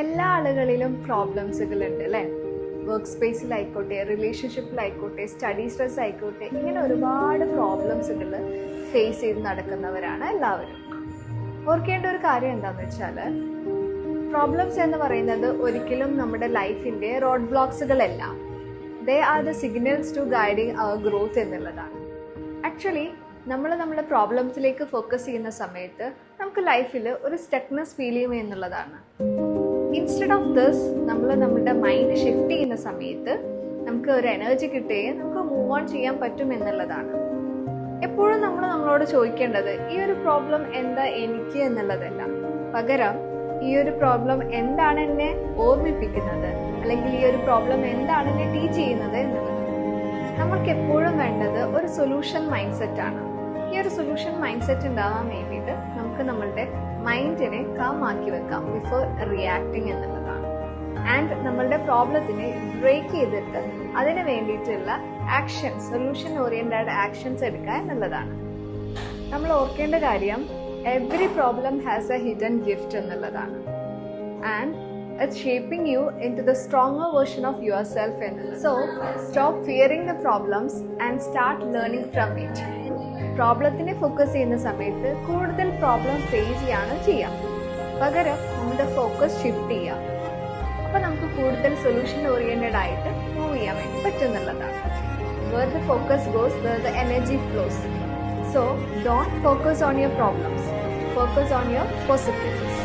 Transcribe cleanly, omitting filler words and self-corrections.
എല്ലാ ആളുകളിലും പ്രോബ്ലംസുകളുണ്ട് അല്ലേ? Work സ്പേസിലായിക്കോട്ടെ, റിലേഷൻഷിപ്പിലായിക്കോട്ടെ, study stress ആയിക്കോട്ടെ, ഇങ്ങനെ ഒരുപാട് പ്രോബ്ലംസുകൾ ഫേസ് ചെയ്ത് നടക്കുന്നവരാണ് എല്ലാവരും. ഓർക്കേണ്ട ഒരു കാര്യം എന്താണെന്ന് വെച്ചാൽ, പ്രോബ്ലംസ് എന്ന് പറയുന്നത് ഒരിക്കലും നമ്മുടെ ലൈഫിൻ്റെ റോഡ് ബ്ലോക്സുകളല്ല. They are the signals to guiding our growth എന്നുള്ളതാണ്. ആക്ച്വലി നമ്മൾ നമ്മുടെ പ്രോബ്ലംസിലേക്ക് ഫോക്കസ് ചെയ്യുന്ന സമയത്ത് നമുക്ക് ലൈഫിൽ ഒരു സ്റ്റക്നെസ് ഫീൽ ചെയ്യും എന്നുള്ളതാണ്. ഇൻസ്റ്റെഡ് ഓഫ് ദിസ് നമ്മൾ നമ്മുടെ മൈൻഡ് ഷിഫ്റ്റ് ചെയ്യുന്ന സമയത്ത് നമുക്ക് ഒരു എനർജി കിട്ടുകയും നമുക്ക് മൂവ് ഓൺ ചെയ്യാൻ പറ്റും എന്നുള്ളതാണ്. എപ്പോഴും നമ്മൾ നമ്മളോട് ചോദിക്കേണ്ടത് ഈ ഒരു പ്രോബ്ലം എന്താ എനിക്ക് എന്നുള്ളതല്ല, പകരം ഈ ഒരു പ്രോബ്ലം എന്താണ് എന്നെ ഓർമ്മിപ്പിക്കുന്നത്, അല്ലെങ്കിൽ ഈ ഒരു പ്രോബ്ലം എന്താണ് എന്നെ ടീച്ച് ചെയ്യുന്നത് എന്നുള്ളത്. നമ്മൾക്ക് എപ്പോഴും വേണ്ടത് ഒരു സൊല്യൂഷൻ മൈൻഡ് സെറ്റ് ആണ്. ഈ ഒരു സൊല്യൂഷൻ മൈൻഡ് സെറ്റ് ഉണ്ടാവാൻ വേണ്ടിയിട്ട് നമുക്ക് നമ്മളുടെ മൈൻഡിനെ കാം ആക്കി വെക്കാം ബിഫോർ റിയാക്ടിങ് എന്നുള്ളതാണ്. ആൻഡ് നമ്മളുടെ പ്രോബ്ലത്തിനെ ബ്രേക്ക് ചെയ്തിട്ട് അതിന് വേണ്ടിയിട്ടുള്ള ആക്ഷൻസ്, സൊല്യൂഷൻ ഓറിയന്റഡ് ആക്ഷൻസ് എടുക്കുക എന്നുള്ളതാണ്. നമ്മൾ ഓർക്കേണ്ട കാര്യം, every problem has a hidden gift എന്നുള്ളതാണ്. And it's shaping you into the stronger version of yourself. So stop fearing the problems and start learning from it. പ്രോബ്ലത്തിനെ ഫോക്കസ് ചെയ്യുന്ന സമയത്ത് കൂടുതൽ പ്രോബ്ലം ഫേസ് ചെയ്യാണ് ചെയ്യാം, പകരം നമ്മുടെ ഫോക്കസ് ഷിഫ്റ്റ് ചെയ്യാം. അപ്പോൾ നമുക്ക് കൂടുതൽ സൊല്യൂഷൻ ഓറിയന്റഡ് ആയിട്ട് മൂവ് ചെയ്യാൻ വേണ്ടി പറ്റുന്നുള്ളതാണ്. Where the focus goes, there the energy flows. So don't focus on your problems, focus on your positives.